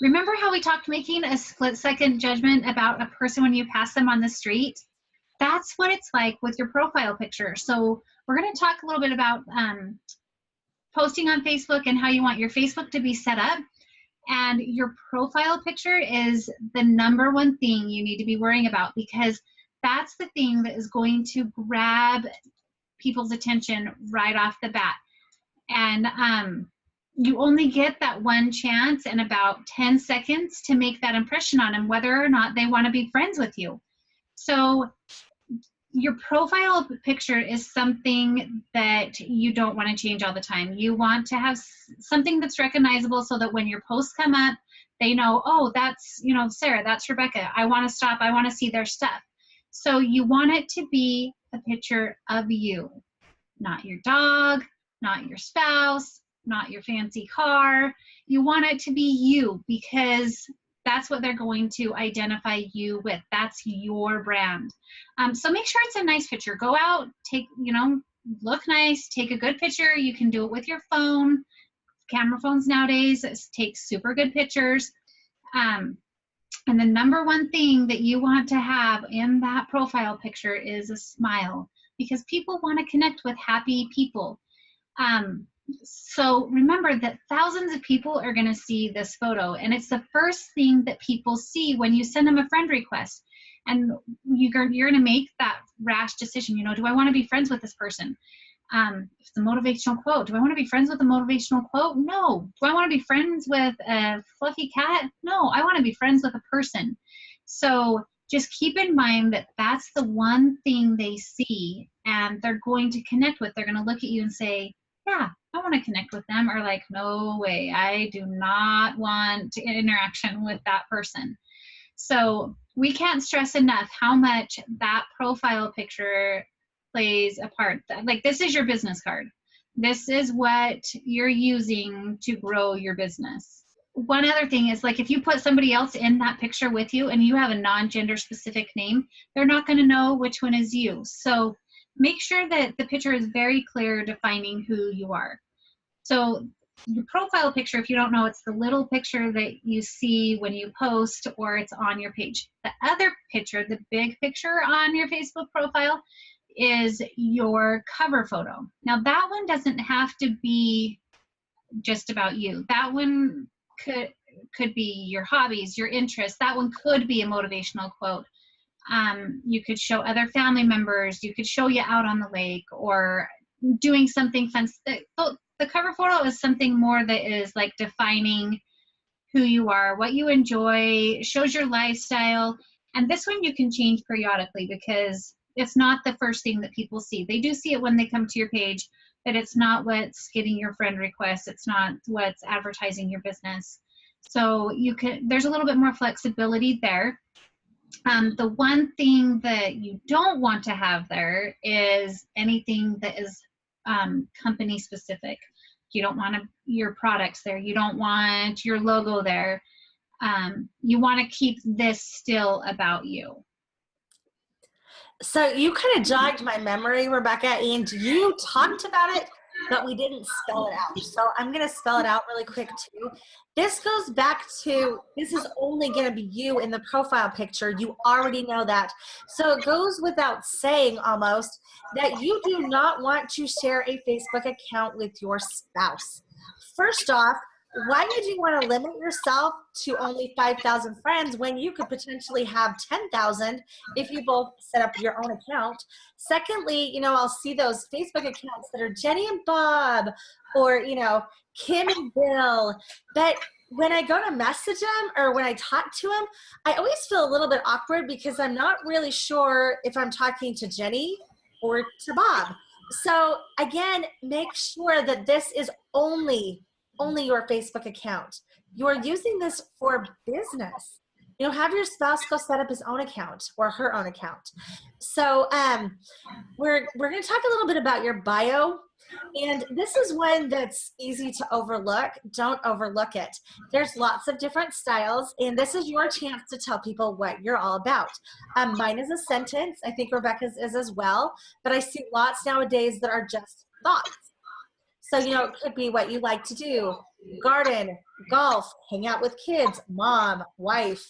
Remember how we talked making a split-second judgment about a person when you pass them on the street? That's what it's like with your profile picture. So we're going to talk a little bit about posting on Facebook and how you want your Facebook to be set up. And your profile picture is the number one thing you need to be worrying about, because that's the thing that is going to grab people's attention right off the bat. And you only get that one chance in about 10 seconds to make that impression on them, whether or not they want to be friends with you. So your profile picture is something that you don't want to change all the time. You want to have something that's recognizable so that when your posts come up, they know, oh, that's, you know, Sarah, that's Rebecca. I want to stop. I want to see their stuff. So you want it to be a picture of you, not your dog, not your spouse, not your fancy car. You want it to be you, because that's what they're going to identify you with. That's your brand. So make sure it's a nice picture. Go out, take, you know, look nice, take a good picture. You can do it with your phone. Camera phones nowadays take super good pictures. And the number one thing that you want to have in that profile picture is a smile, because people want to connect with happy people. So remember that thousands of people are going to see this photo, and it's the first thing that people see when you send them a friend request. And you're going to make that rash decision. You know, do I want to be friends with this person? If it's a motivational quote, do I want to be friends with a motivational quote? No. Do I want to be friends with a fluffy cat? No, I want to be friends with a person. So just keep in mind that that's the one thing they see and they're going to connect with. They're going to look at you and say, yeah, I want to connect with them, or like, no way, I do not want interaction with that person. So we can't stress enough how much that profile picture plays a part. Like, this is your business card. This is what you're using to grow your business. One other thing is, like, if you put somebody else in that picture with you and you have a non-gender specific name, they're not going to know which one is you. So make sure that the picture is very clear, defining who you are. So the profile picture, if you don't know, it's the little picture that you see when you post or it's on your page. The other picture, the big picture on your Facebook profile, is your cover photo. Now that one doesn't have to be just about you. That one could be your hobbies, your interests. That one could be a motivational quote. You could show other family members. You could show you out on the lake or doing something fun. The cover photo is something more that is like defining who you are, what you enjoy, shows your lifestyle. And this one you can change periodically, because it's not the first thing that people see. They do see it when they come to your page, but it's not what's getting your friend requests. It's not what's advertising your business. So there's a little bit more flexibility there. The one thing that you don't want to have there is anything that is company specific. You don't want your products there. You don't want your logo there. You want to keep this still about you. So you kind of jogged my memory, Rebecca, and you talked about it, but we didn't spell it out. So I'm going to spell it out really quick too. This goes back to, this is only going to be you in the profile picture. You already know that. So it goes without saying almost that you do not want to share a Facebook account with your spouse. First off, why would you want to limit yourself to only 5,000 friends when you could potentially have 10,000 if you both set up your own account? Secondly, you know, I'll see those Facebook accounts that are Jenny and Bob or, you know, Kim and Bill. But when I go to message them or when I talk to them, I always feel a little bit awkward because I'm not really sure if I'm talking to Jenny or to Bob. So again, make sure that this is only your Facebook account. You are using this for business. You know, have your spouse go set up his own account or her own account. So we're going to talk a little bit about your bio. And this is one that's easy to overlook. Don't overlook it. There's lots of different styles, and this is your chance to tell people what you're all about. Mine is a sentence. I think Rebecca's is as well, but I see lots nowadays that are just thoughts. So, it could be what you like to do: garden, golf, hang out with kids, mom, wife,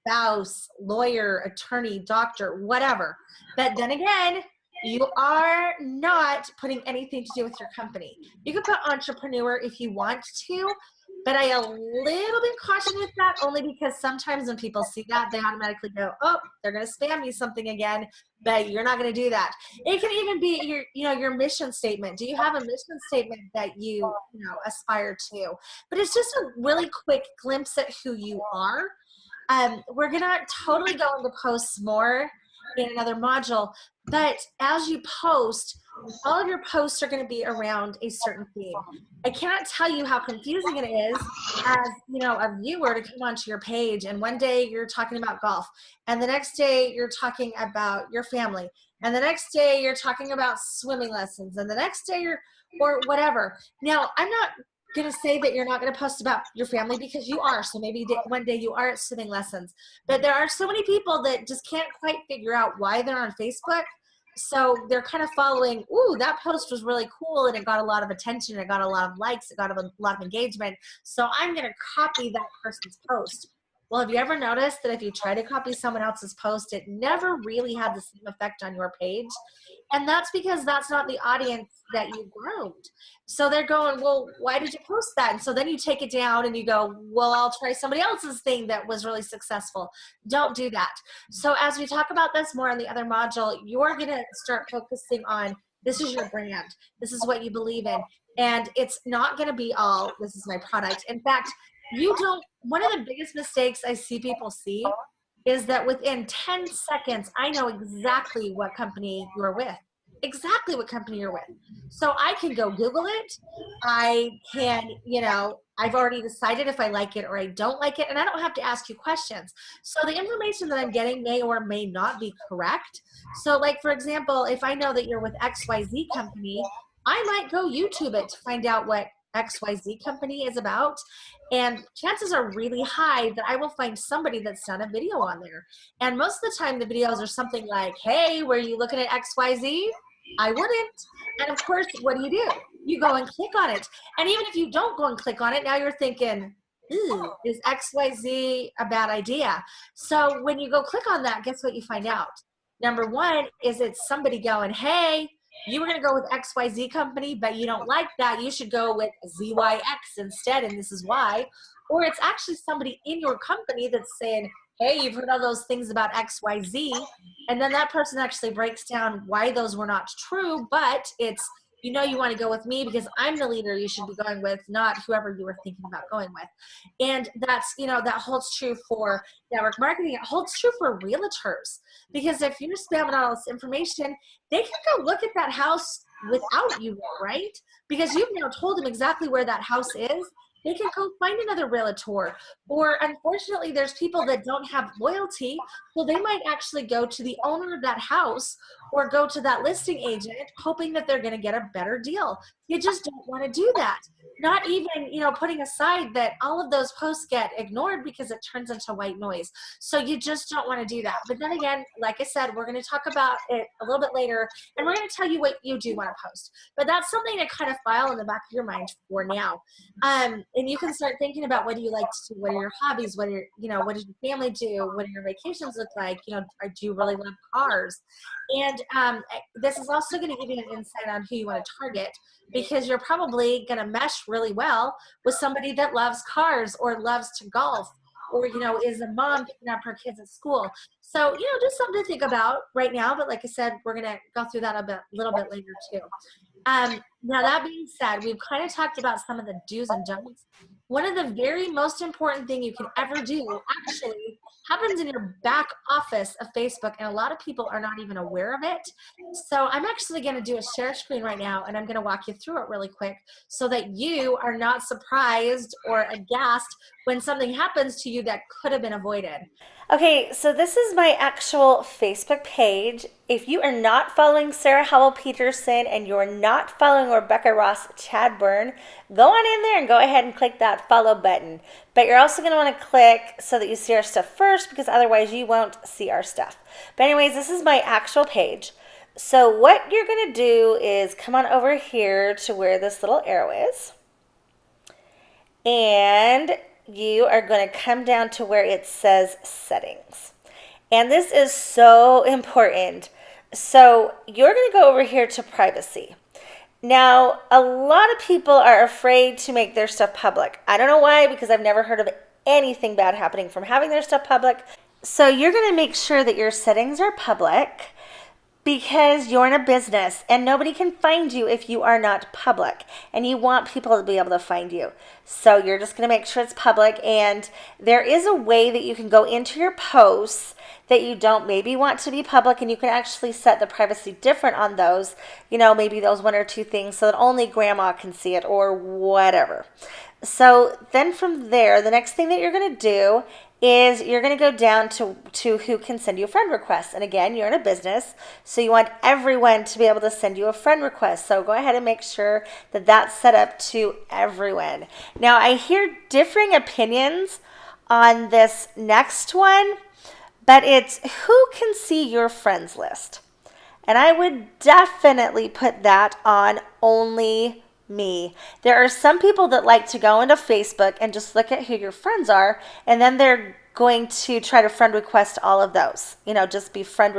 spouse, lawyer, attorney, doctor, whatever. But then again, you are not putting anything to do with your company. You could put entrepreneur if you want to, but I a little bbit caution with that, only because sometimes when people see that, they automatically go, oh, they're going to spam me something again, but you're not going to do that. It can even be your mission statement. Do you have a mission statement that you aspire to? But it's just a really quick glimpse at who you are. We're going to totally go into posts more in another module, but as you post, all of your posts are going to be around a certain theme. I cannot tell you how confusing it is as a viewer to come onto your page, and one day you're talking about golf, and the next day you're talking about your family, and the next day you're talking about swimming lessons, and the next day or whatever. Now, I'm not going to say that you're not going to post about your family, because you are. So maybe one day you are at swimming lessons, but there are so many people that just can't quite figure out why they're on Facebook. So they're kind of following, ooh, that post was really cool and it got a lot of attention, it got a lot of likes, it got a lot of engagement, so I'm going to copy that person's post. Well, have you ever noticed that if you try to copy someone else's post, it never really had the same effect on your page? And that's because that's not the audience that you groomed. So they're going, well, why did you post that? And so then you take it down and you go, well, I'll try somebody else's thing that was really successful. Don't do that. So as we talk about this more in the other module, you're going to start focusing on, this is your brand. This is what you believe in. And it's not going to be all, this is my product. In fact, one of the biggest mistakes I see people see is that within 10 seconds, I know exactly what company you're with. Exactly what company you're with. So I can go Google it. I can, I've already decided if I like it or I don't like it, and I don't have to ask you questions. So the information that I'm getting may or may not be correct. So like, for example, if I know that you're with XYZ company, I might go YouTube it to find out what XYZ company is about, and chances are really high that I will find somebody that's done a video on there. And most of the time the videos are something like, hey, were you looking at XYZ? I wouldn't. And of course, what do? You go and click on it. And even if you don't go and click on it, now you're thinking, ooh, is XYZ a bad idea? So when you go click on that, guess what you find out? Number one is it's somebody going, hey, you were going to go with XYZ company, but you don't like that. You should go with ZYX instead, and this is why. Or it's actually somebody in your company that's saying, hey, you've heard all those things about XYZ, and then that person actually breaks down why those were not true, but it's, you want to go with me because I'm the leader you should be going with, not whoever you were thinking about going with. And that's, that holds true for network marketing. It holds true for realtors, because if you're spamming all this information, they can go look at that house without you, right? Because you've now told them exactly where that house is. They can go find another realtor. Or unfortunately, there's people that don't have loyalty, so they might actually go to the owner of that house or go to that listing agent hoping that they're going to get a better deal. You just don't want to do that. Not even, putting aside that all of those posts get ignored because it turns into white noise. So you just don't want to do that. But then again, like I said, we're going to talk about it a little bit later, and we're going to tell you what you do want to post. But that's something to kind of file in the back of your mind for now. And you can start thinking about, what do you like to do? What are your hobbies? What does your family do? What do your vacations look like? Do you really love cars? And this is also going to give you an insight on who you want to target, because you're probably going to mesh really well with somebody that loves cars or loves to golf, or is a mom picking up her kids at school. So just something to think about right now. But like I said, we're going to go through that a little bit later too. Now that being said, we've kind of talked about some of the do's and don'ts. One of the very most important thing you can ever do actually happens in your back office of Facebook, and a lot of people are not even aware of it. So I'm actually going to do a share screen right now, and I'm going to walk you through it really quick so that you are not surprised or aghast when something happens to you that could have been avoided. Okay, so this is my actual Facebook page. If you are not following Sarah Howell Peterson and you're not following Rebecca Ross Chadburn, go on in there and go ahead and click that follow button. But you're also going to want to click so that you see our stuff first, because otherwise you won't see our stuff. But anyways, this is my actual page. So what you're going to do is come on over here to where this little arrow is. And you are going to come down to where it says settings. And this is so important. So you're going to go over here to privacy. Now, a lot of people are afraid to make their stuff public. I don't know why, because I've never heard of anything bad happening from having their stuff public. So you're going to make sure that your settings are public, because you're in a business and nobody can find you if you are not public, and you want people to be able to find you. So you're just going to make sure it's public, and there is a way that you can go into your posts that you don't maybe want to be public, and you can actually set the privacy different on those, maybe those one or two things so that only grandma can see it or whatever. So then from there, the next thing that you're going to do is you're going to go down to who can send you a friend request. And again, you're in a business, so you want everyone to be able to send you a friend request. So go ahead and make sure that that's set up to everyone. Now, I hear differing opinions on this next one, but it's who can see your friends list. And I would definitely put that on only me. There are some people that like to go into Facebook and just look at who your friends are, and then they're going to try to friend request all of those, just be friends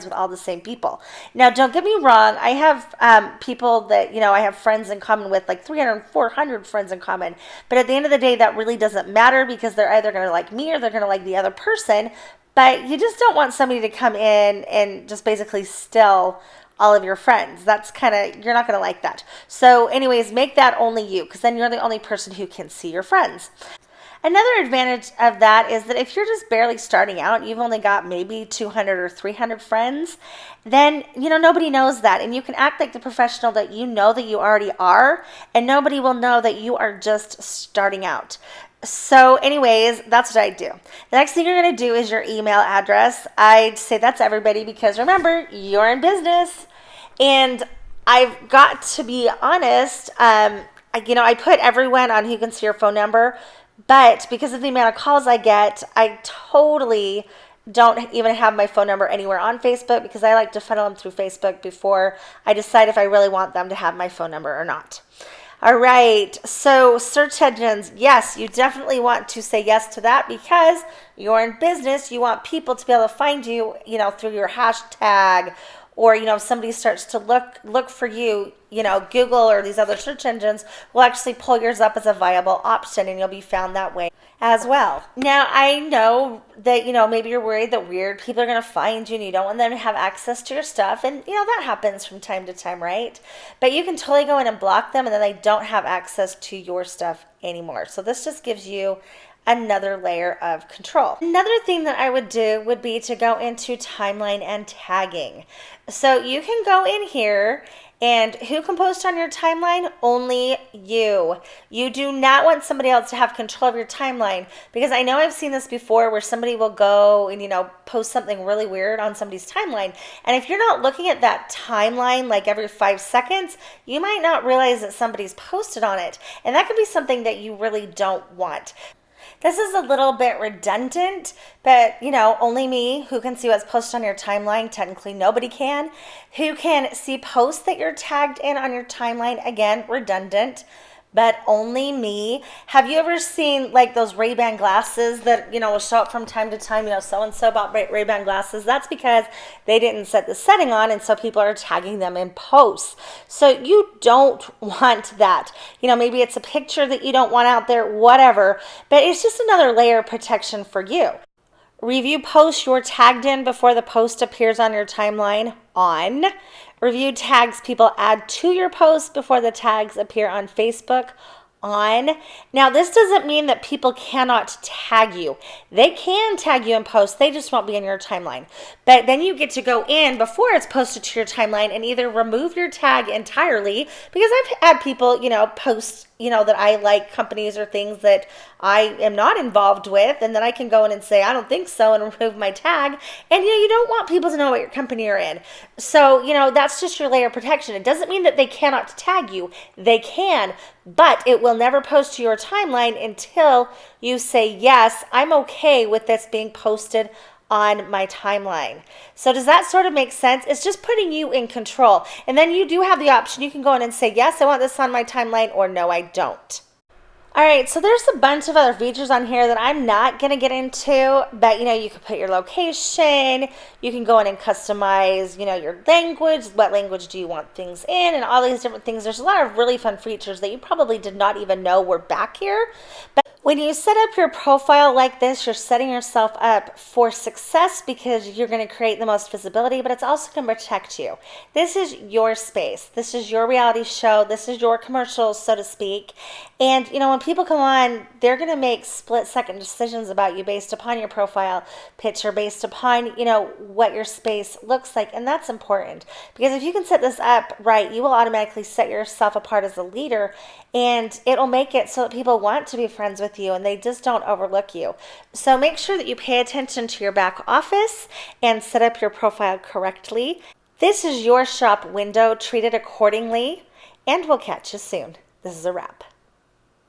with all the same people. Now, don't get me wrong. I have people that, I have friends in common with, like 300, 400 friends in common. But at the end of the day, that really doesn't matter, because they're either going to like me or they're going to like the other person. But you just don't want somebody to come in and just basically steal all of your friends. That's you're not going to like that. So anyways, make that only you, because then you're the only person who can see your friends. Another advantage of that is that if you're just barely starting out, you've only got maybe 200 or 300 friends, then, nobody knows that. And you can act like the professional that you know that you already are, and nobody will know that you are just starting out. So anyways, that's what I do. The next thing you're going to do is your email address. I'd say that's everybody, because remember, you're in business. And I've got to be honest, I put everyone on who can see your phone number, but because of the amount of calls I get, I totally don't even have my phone number anywhere on Facebook, because I like to funnel them through Facebook before I decide if I really want them to have my phone number or not. All right, so search engines, yes, you definitely want to say yes to that, because you're in business. You want people to be able to find you, through your hashtag, or, if somebody starts to look for you, Google or these other search engines will actually pull yours up as a viable option, and you'll be found that way as well. Now, I know that, maybe you're worried that weird people are going to find you and you don't want them to have access to your stuff. And, that happens from time to time, right? But you can totally go in and block them, and then they don't have access to your stuff anymore. So this just gives you another layer of control. Another thing that I would do would be to go into timeline and tagging. So you can go in here, and who can post on your timeline? Only you. You do not want somebody else to have control of your timeline, because I know I've seen this before where somebody will go and, post something really weird on somebody's timeline. And if you're not looking at that timeline like every 5 seconds, you might not realize that somebody's posted on it. And that could be something that you really don't want. This is a little bit redundant, but, only me who can see what's posted on your timeline. Technically, nobody can. Who can see posts that you're tagged in on your timeline? Again, redundant, but only me. Have you ever seen like those Ray-Ban glasses that, will show up from time to time, so-and-so bought Ray-Ban glasses? That's because they didn't set the setting on, and so people are tagging them in posts. So you don't want that. Maybe it's a picture that you don't want out there, whatever, but it's just another layer of protection for you. Review posts you're tagged in before the post appears on your timeline, on. Review tags people add to your post before the tags appear on Facebook, on. Now, this doesn't mean that people cannot tag you. They can tag you in posts, they just won't be in your timeline. But then you get to go in before it's posted to your timeline and either remove your tag entirely, because I've had people, post, that I like companies or things that I am not involved with, and then I can go in and say, I don't think so, and remove my tag. And, you don't want people to know what your company you're in. So, that's just your layer of protection. It doesn't mean that they cannot tag you. They can, but it will never post to your timeline until you say, yes, I'm okay with this being posted on my timeline. So does that sort of make sense? It's just putting you in control. And then you do have the option. You can go in and say, yes, I want this on my timeline, or no, I don't. All right, so there's a bunch of other features on here that I'm not going to get into, but you can put your location, you can go in and customize, your language, what language do you want things in, and all these different things. There's a lot of really fun features that you probably did not even know were back here. But when you set up your profile like this, you're setting yourself up for success because you're going to create the most visibility, but it's also going to protect you. This is your space. This is your reality show. This is your commercials, so to speak. And, when people come on, they're going to make split-second decisions about you based upon your profile picture, based upon, what your space looks like. And that's important because if you can set this up right, you will automatically set yourself apart as a leader, and it'll make it so that people want to be friends with you and they just don't overlook you. So make sure that you pay attention to your back office and set up your profile correctly. This is your shop window. Treat it accordingly, and we'll catch you soon. This is a wrap.